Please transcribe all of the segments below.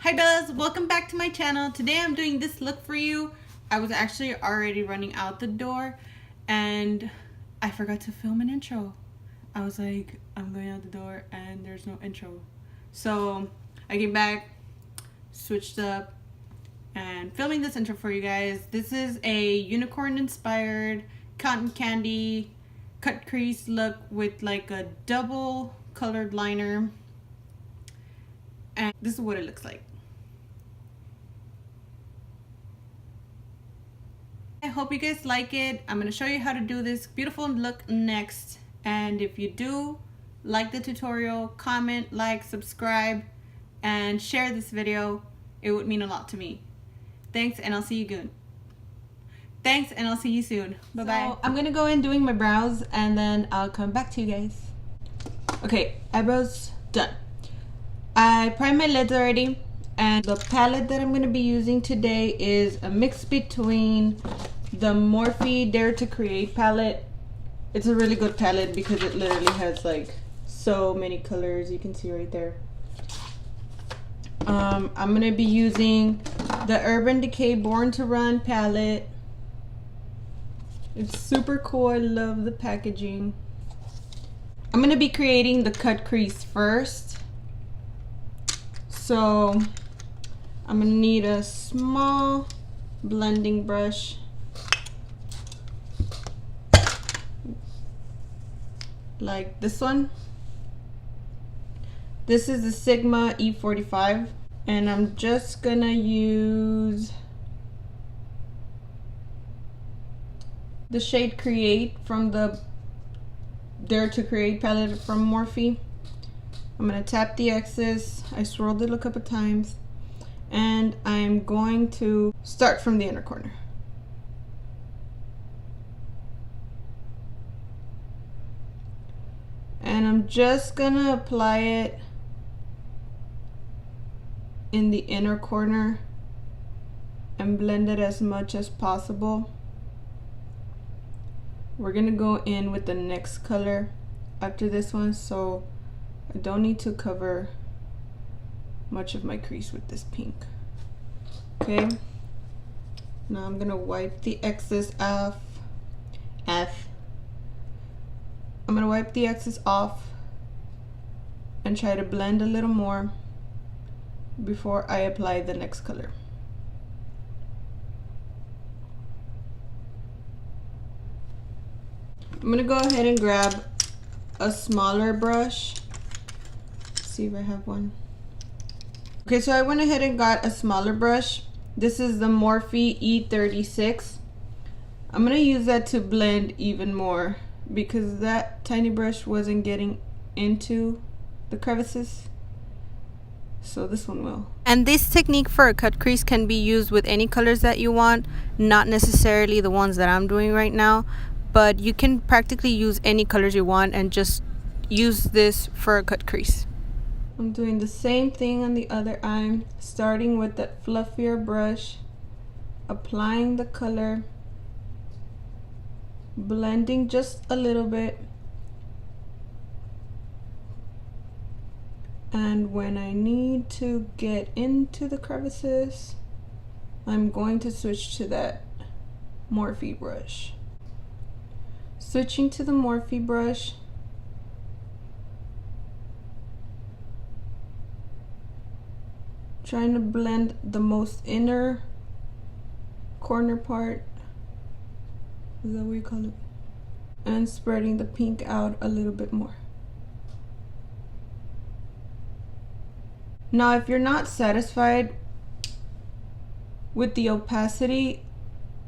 Hi Bellas, welcome back to my channel. Today I'm doing this look for you. I was actually already running out the door and I forgot to film an intro. I was like, I'm going out the door and there's no intro. So I came back, switched up, and filming this intro for you guys. This is a unicorn inspired cotton candy cut crease look with like a double colored liner. And this is what it looks like. I hope you guys like it. I'm going to show you how to do this beautiful look next. And if you do like the tutorial, comment, like, subscribe, and share this video. It would mean a lot to me. Thanks, and I'll see you soon. Thanks, and I'll see you soon. Bye-bye. So I'm going to go in doing my brows, and then I'll come back to you guys. Okay, eyebrows done. I primed my lids already. And the palette that I'm going to be using today is a mix between the Morphe Dare to Create palette. It's a really good palette because it literally has like so many colors, you can see right there. I'm going to be using the Urban Decay Born to Run palette. It's super cool. I love the packaging. I'm going to be creating the cut crease first. So I'm gonna need a small blending brush, like this one. This is the Sigma E45, and I'm just gonna use the shade Create from the Dare to Create palette from Morphe. I'm gonna tap the excess. I swirled it a couple times. And I'm going to start from the inner corner. And I'm just gonna apply it in the inner corner and blend it as much as possible. We're gonna go in with the next color after this one, so I don't need to cover much of my crease with this pink. Okay, now I'm gonna wipe the excess off. I'm gonna wipe the excess off and try to blend a little more before I apply the next color. I'm gonna go ahead and grab a smaller brush. Let's see if I have one. Okay, so I went ahead and got a smaller brush. This is the Morphe E36. I'm gonna use that to blend even more because that tiny brush wasn't getting into the crevices. So this one will. And this technique for a cut crease can be used with any colors that you want, not necessarily the ones that I'm doing right now, but you can practically use any colors you want and just use this for a cut crease. I'm doing the same thing on the other eye, starting with that fluffier brush, applying the color, blending just a little bit, and when I need to get into the crevices, I'm going to switch to that Morphe brush. Switching to the Morphe brush, trying to blend the most inner corner part, is that what you call it? And spreading the pink out a little bit more. Now, if you're not satisfied with the opacity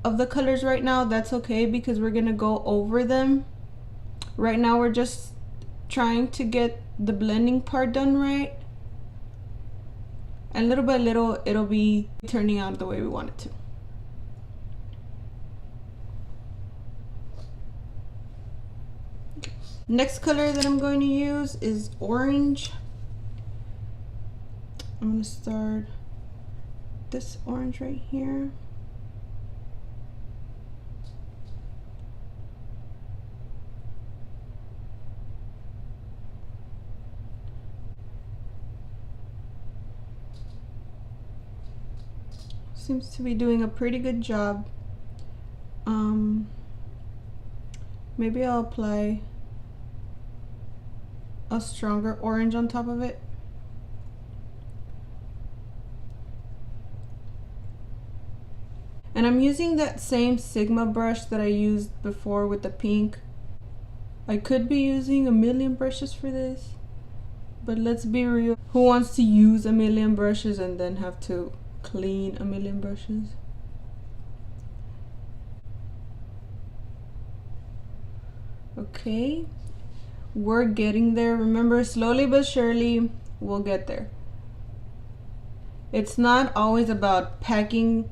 of the colors right now, that's okay because we're gonna go over them. Right now, we're just trying to get the blending part done right. And little by little, it'll be turning out the way we want it to. Next color that I'm going to use is orange. I'm going to start this orange right here. seems to be doing a pretty good job. Maybe I'll apply a stronger orange on top of it. And I'm using that same Sigma brush that I used before with the pink. I could be using a million brushes for this, but let's be real. Who wants to use a million brushes and then have to clean a million brushes? Okay, we're getting there. Remember, slowly but surely, we'll get there. It's not always about packing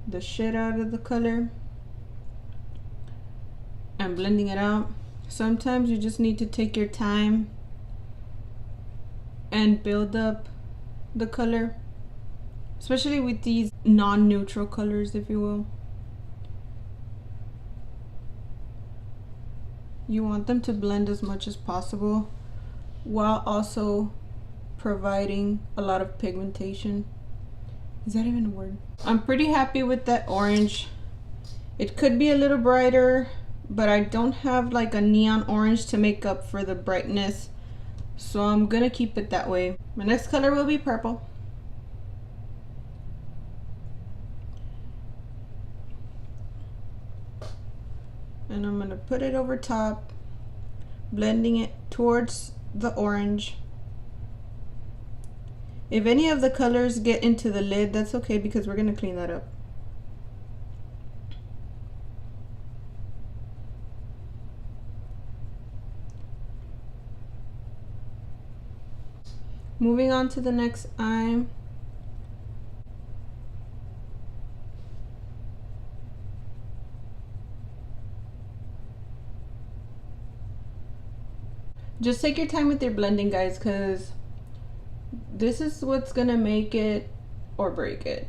the shit out of the color and blending it out. Sometimes you just need to take your time and build up the color, especially with these non-neutral colors, if you will. You want them to blend as much as possible while also providing a lot of pigmentation. Is that even a word? I'm pretty happy with that orange. It could be a little brighter, but I don't have like a neon orange to make up for the brightness, so I'm gonna keep it that way. My next color will be purple. And I'm gonna put it over top, blending it towards the orange. If any of the colors get into the lid, that's okay, because we're gonna clean that up. Moving on to the next eye. Just take your time with your blending, guys, because this is what's gonna make it or break it.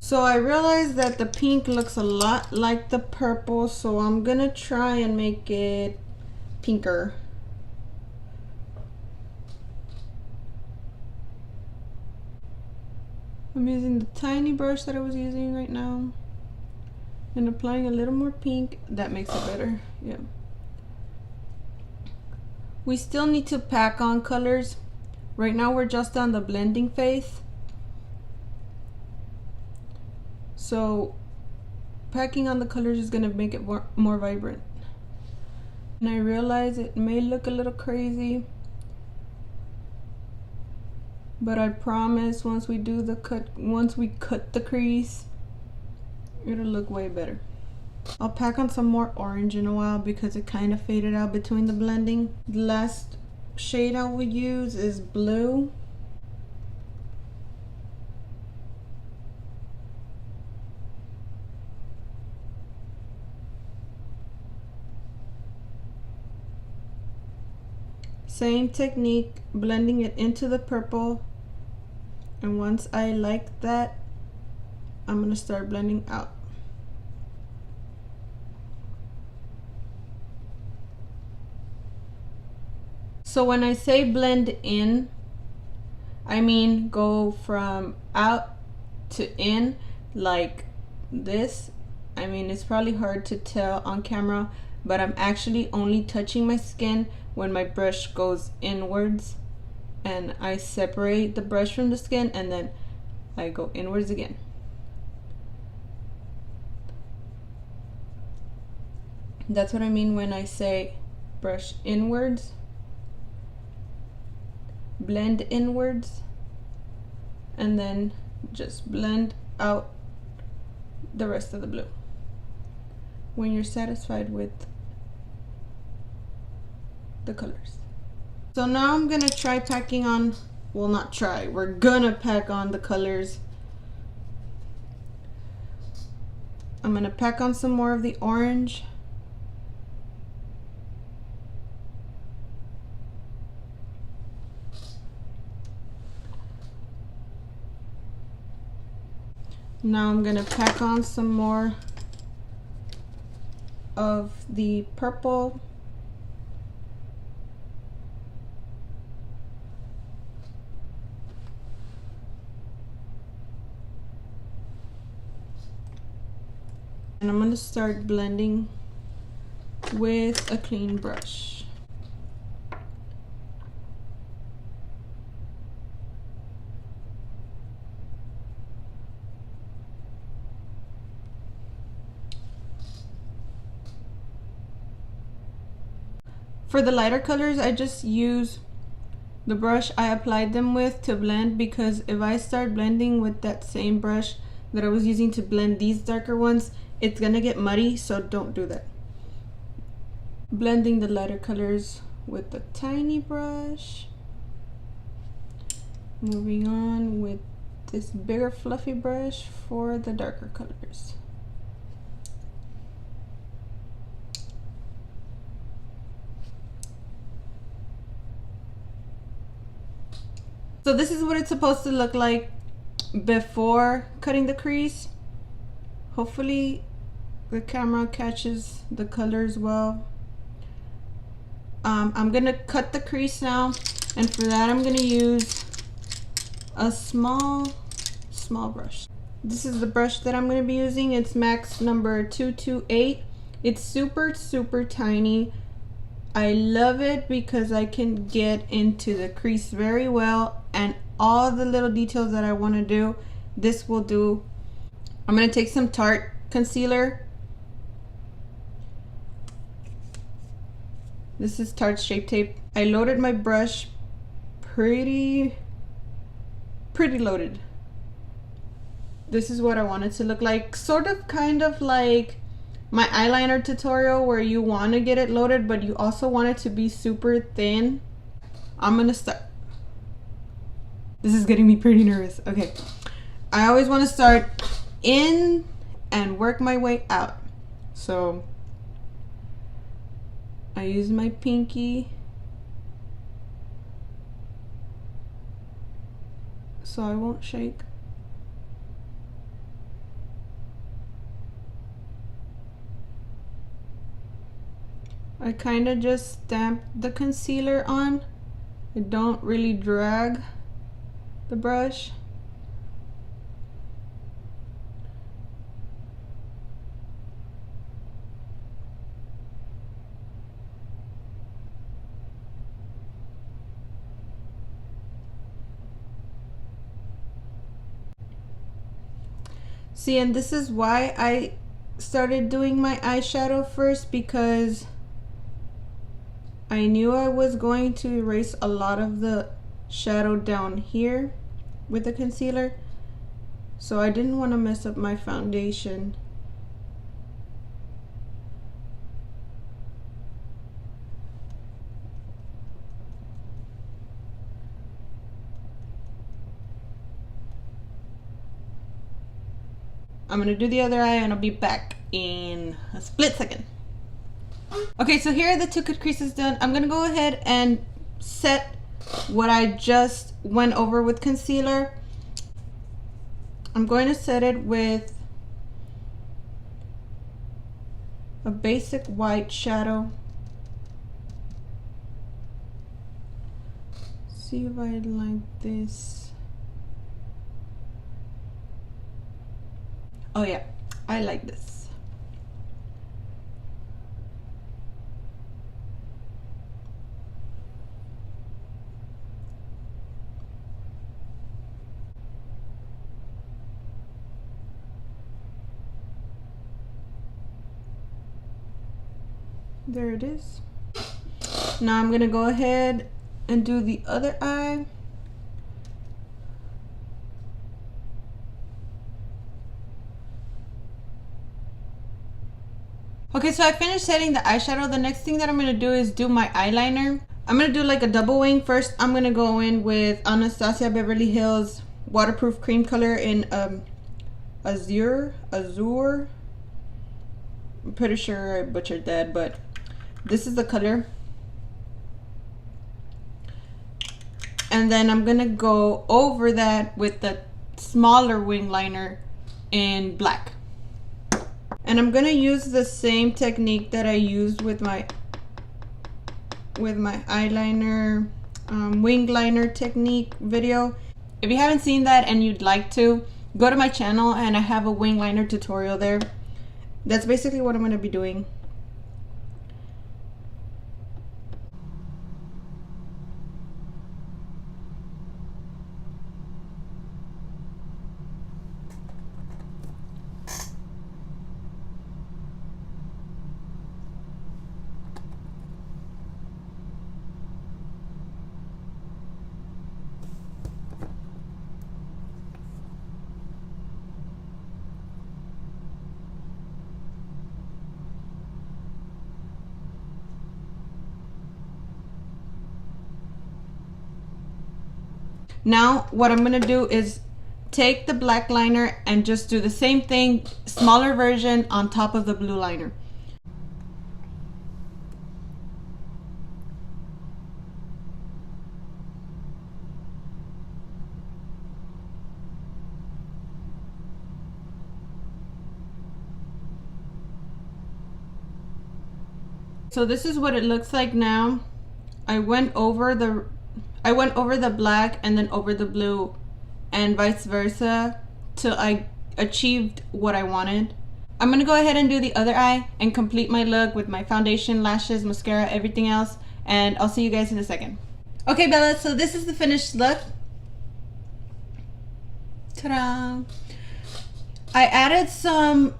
So I realized that the pink looks a lot like the purple, so I'm gonna try and make it pinker. I'm using the tiny brush that I was using right now and applying a little more pink. That makes it better. Yeah. We still need to pack on colors. Right now we're just on the blending phase. So packing on the colors is gonna make it more vibrant. And I realize it may look a little crazy, but I promise once we cut the crease, it'll look way better. I'll pack on some more orange in a while because it kind of faded out between the blending. The last shade I will use is blue. Same technique, blending it into the purple. And once I like that, I'm gonna start blending out. So when I say blend in, I mean go from out to in like this. I mean, it's probably hard to tell on camera, but I'm actually only touching my skin when my brush goes inwards, and I separate the brush from the skin and then I go inwards again. That's what I mean when I say brush inwards, blend inwards, and then just blend out the rest of the blue when you're satisfied with the colors. So now I'm gonna try packing on, well, not try, we're gonna pack on the colors. I'm gonna pack on some more of the orange. Now I'm gonna pack on some more of the purple. And I'm going to start blending with a clean brush. For the lighter colors, I just use the brush I applied them with to blend, because if I start blending with that same brush that I was using to blend these darker ones, it's gonna get muddy, so don't do that. Blending the lighter colors with a tiny brush. Moving on with this bigger fluffy brush for the darker colors. So this is what it's supposed to look like before cutting the crease. Hopefully the camera catches the colors well. I'm gonna cut the crease now, and for that I'm gonna use a small brush. This is the brush that I'm gonna be using. It's Max number 228. It's super tiny. I love it because I can get into the crease very well, and all the little details that I want to do, this will do. I'm going to take some Tarte concealer. This is Tarte Shape Tape. I loaded my brush pretty loaded. This is what I want it to look like. Sort of kind of like my eyeliner tutorial, where you want to get it loaded but you also want it to be super thin. I'm gonna start. This is getting me pretty nervous. Okay, I always want to start in and work my way out. So I use my pinky so I won't shake. I kind of just stamp the concealer on. I don't really drag the brush. See, and this is why I started doing my eyeshadow first, because I knew I was going to erase a lot of the shadow down here with the concealer, so I didn't want to mess up my foundation. I'm gonna do the other eye and I'll be back in a split second. Okay, so here are the two cut creases done. I'm gonna go ahead and set what I just went over with concealer. I'm going to set it with a basic white shadow. See if I like this. Oh yeah, I like this. There it is. Now I'm gonna go ahead and do the other eye. Okay, so I finished setting the eyeshadow. The next thing that I'm gonna do is do my eyeliner. I'm gonna do like a double wing. First, I'm gonna go in with Anastasia Beverly Hills waterproof cream color in Azure. I'm pretty sure I butchered that, but this is the color. And then I'm gonna go over that with the smaller wing liner in black. And I'm gonna use the same technique that I used with my eyeliner wing liner technique video. If you haven't seen that and you'd like to, go to my channel and I have a wing liner tutorial there. That's basically what I'm going to be doing. Now what I'm going to do is take the black liner and just do the same thing, smaller version on top of the blue liner. So this is what it looks like now. I went over the black and then over the blue and vice versa till I achieved what I wanted. I'm gonna go ahead and do the other eye and complete my look with my foundation, lashes, mascara, everything else, and I'll see you guys in a second. Okay, Bella, so this is the finished look. Ta-da! I added some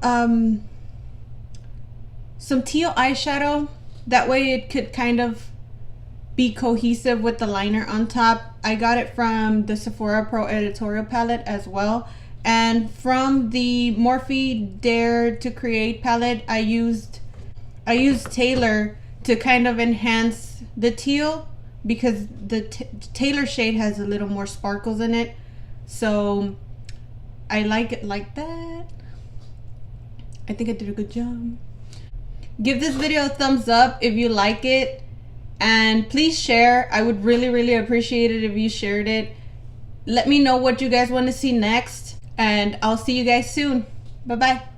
teal eyeshadow. That way it could kind of be cohesive with the liner on top. I got it from the Sephora Pro Editorial palette as well. And from the Morphe Dare to Create palette, I used Taylor to kind of enhance the teal because the Taylor shade has a little more sparkles in it. So I like it like that. I think I did a good job. Give this video a thumbs up if you like it, and please share. I would really appreciate it if you shared it. Let me know what you guys want to see next, and I'll see you guys soon. Bye bye.